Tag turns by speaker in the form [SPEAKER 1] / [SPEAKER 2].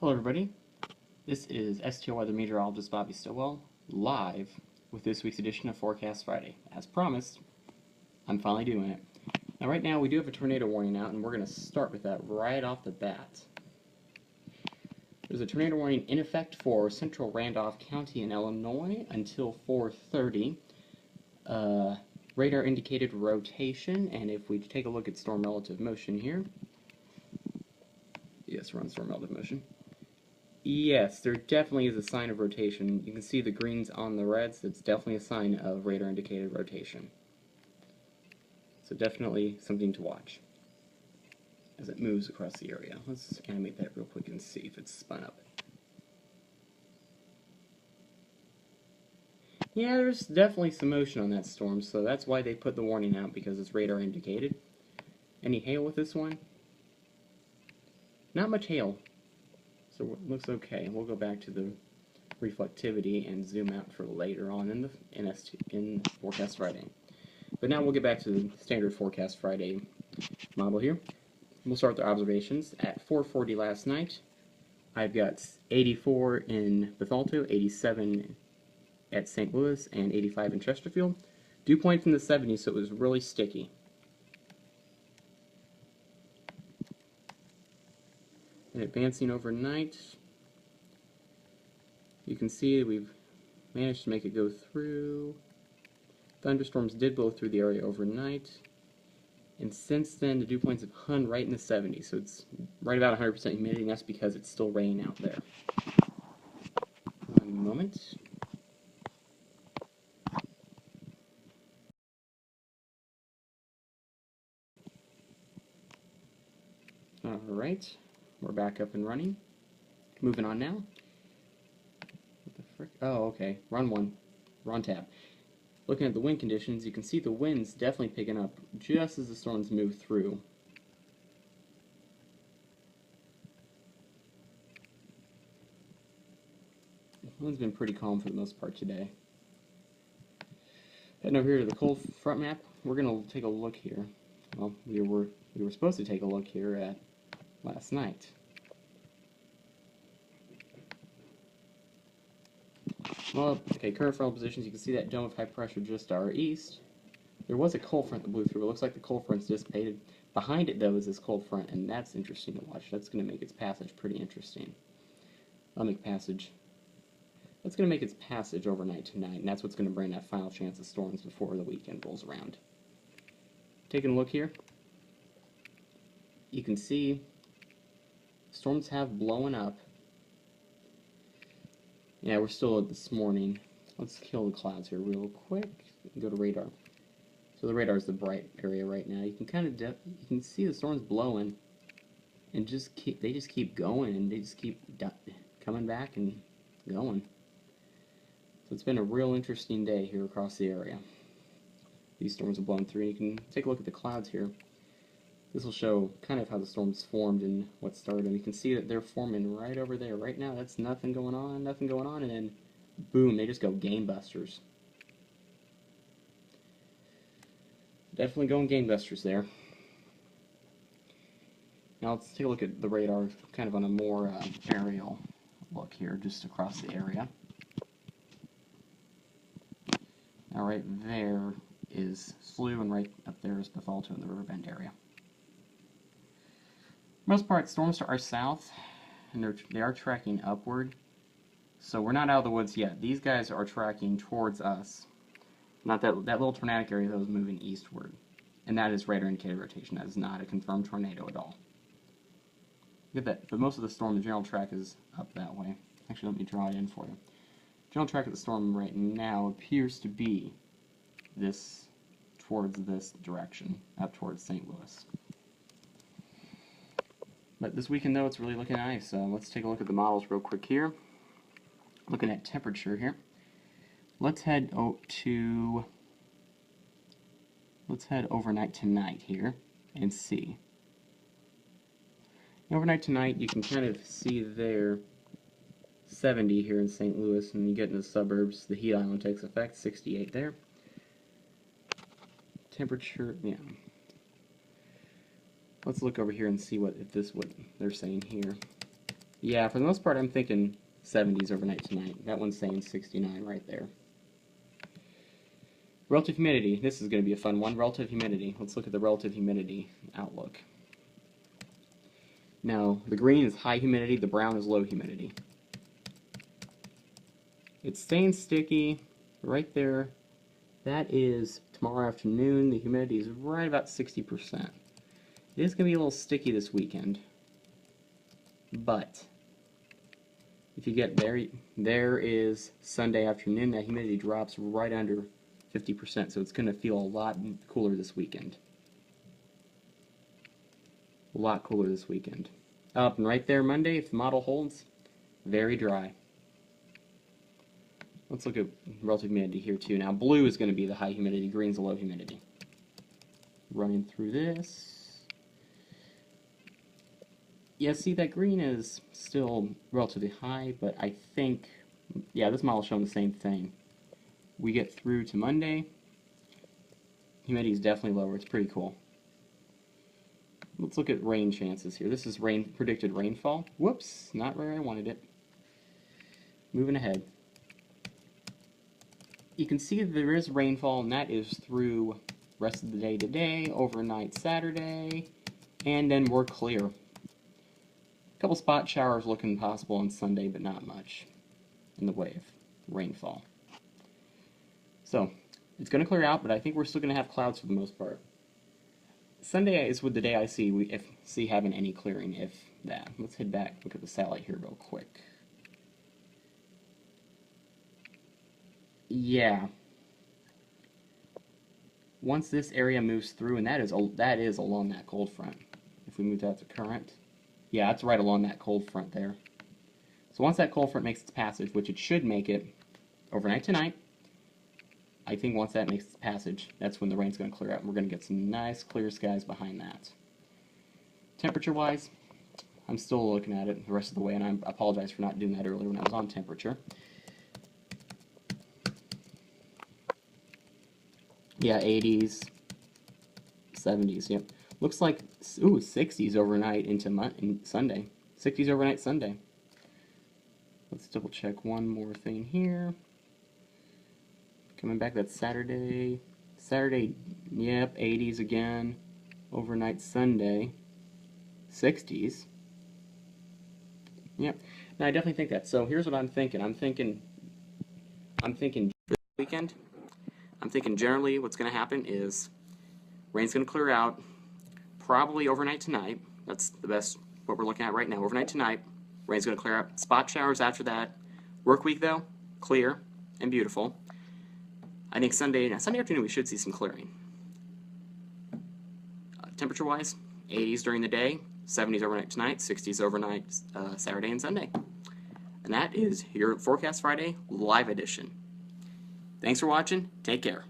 [SPEAKER 1] Hello everybody, this is STL Weather Meteorologist Bobby Stillwell, live with this week's edition of Forecast Friday. As promised, I'm finally doing it. Now right now we do have a tornado warning out, and we're going to start with that right off the bat. There's a tornado warning in effect for central Randolph County in Illinois until 4:30. Radar indicated rotation, and if we take a look at storm relative motion here, yes, we're on storm relative motion. Yes, there definitely is a sign of rotation. You can see the greens on the reds. It's definitely a sign of radar indicated rotation. So definitely something to watch as it moves across the area. Let's animate that real quick and see if it's spun up. Yeah, there's definitely some motion on that storm, so that's why they put the warning out, because it's radar indicated. Any hail with this one? Not much hail. So it looks okay. We'll go back to the reflectivity and zoom out for later on in Forecast Friday. But now we'll get back to the standard Forecast Friday model here. We'll start with the observations. At 4:40 last night, I've got 84 in Bethalto, 87 at St. Louis, and 85 in Chesterfield. Dew points in the 70s, so it was really sticky. And advancing overnight, you can see we've managed to make it go through. Thunderstorms did blow through the area overnight. And since then, the dew points have hung right in the 70s, so it's right about 100% humidity, and that's because it's still raining out there. One moment. Alright, we're back up and running. Moving on now. What the frick? Oh, okay. Run one. Run tab. Looking at the wind conditions, you can see the wind's definitely picking up just as the storms move through. The wind's been pretty calm for the most part today. Heading over here to the cold front map, we're going to take a look here. Well, we were supposed to take a look here at last night. Well, okay, current frontal positions, you can see that dome of high pressure just to our east. There was a cold front that blew through. It looks like the cold front's dissipated. Behind it, though, is this cold front, and that's interesting to watch. That's going to make its passage pretty interesting. That's going to make its passage overnight tonight, and that's what's going to bring that final chance of storms before the weekend rolls around. Taking a look here, you can see storms have blown up. Yeah, we're still at this morning. Let's kill the clouds here real quick and go to radar. So the radar is the bright area right now. You can kind of you can see the storms blowing, and they just keep going, and they just keep coming back and going. So it's been a real interesting day here across the area. These storms have blown through. You can take a look at the clouds here. This will show kind of how the storms formed and what started. And you can see that they're forming right over there. Right now, that's nothing going on, and then boom, they just go gangbusters. Definitely going gangbusters there. Now let's take a look at the radar, kind of on a more aerial look here, just across the area. Now right there is SLU, and right up there is Bethalto in the Riverbend area. For the most part, storms are south, and they are tracking upward. So we're not out of the woods yet. These guys are tracking towards us. Not that little tornadic area that was moving eastward. And that is radar indicated rotation. That is not a confirmed tornado at all. Look at that. But most of the storm, the general track is up that way. Actually, let me draw it in for you. General track of the storm right now appears to be towards this direction, up towards St. Louis. But this weekend, though, it's really looking nice. Let's take a look at the models real quick here. Looking at temperature here. Let's head overnight tonight here and see. Overnight tonight, you can kind of see there 70 here in St. Louis, and you get in the suburbs, the heat island takes effect, 68 there. Temperature, yeah. Let's look over here and see what they're saying here. Yeah, for the most part, I'm thinking 70s overnight tonight. That one's saying 69 right there. Relative humidity. This is going to be a fun one. Relative humidity. Let's look at the relative humidity outlook. Now, the green is high humidity, the brown is low humidity. It's staying sticky right there. That is tomorrow afternoon. The humidity is right about 60%. It is going to be a little sticky this weekend. But if you get there is Sunday afternoon, that humidity drops right under 50%, so it's going to feel a lot cooler this weekend. A lot cooler this weekend. Up and right there Monday, if the model holds, very dry. Let's look at relative humidity here too. Now blue is going to be the high humidity, green's the low humidity. Running through this. Yeah, see that green is still relatively high, but I think, yeah, this model's showing the same thing. We get through to Monday, humidity is definitely lower. It's pretty cool. Let's look at rain chances here. This is predicted rainfall. Whoops, not where I wanted it. Moving ahead. You can see that there is rainfall, and that is through rest of the day today, overnight Saturday, and then we're clear. A couple spot showers looking possible on Sunday, but not much in the way of rainfall. So, it's going to clear out, but I think we're still going to have clouds for the most part. Sunday is with the day I see having any clearing, if that. Let's head back, look at the satellite here real quick. Yeah. Once this area moves through, and that is along that cold front. If we move that to current, yeah, it's right along that cold front there. So once that cold front makes its passage, which it should make it overnight tonight, I think once that makes its passage, that's when the rain's going to clear out, and we're going to get some nice clear skies behind that. Temperature-wise, I'm still looking at it the rest of the way, and I apologize for not doing that earlier when I was on temperature. Yeah, 80s, 70s, yep. Looks like, ooh, 60s overnight into Sunday. 60s overnight Sunday. Let's double check one more thing here. Coming back, that's Saturday. Saturday, yep, 80s again. Overnight Sunday, 60s. Yep. Now I definitely think that. So here's what I'm thinking. I'm thinking this weekend. I'm thinking generally what's going to happen is rain's going to clear out probably overnight tonight. That's the best what we're looking at right now. Overnight tonight, rain's going to clear out. Spot showers after that. Work week though, clear and beautiful. I think Sunday afternoon we should see some clearing. Temperature-wise, 80s during the day, 70s overnight tonight, 60s overnight Saturday and Sunday. And that is your Forecast Friday live edition. Thanks for watching. Take care.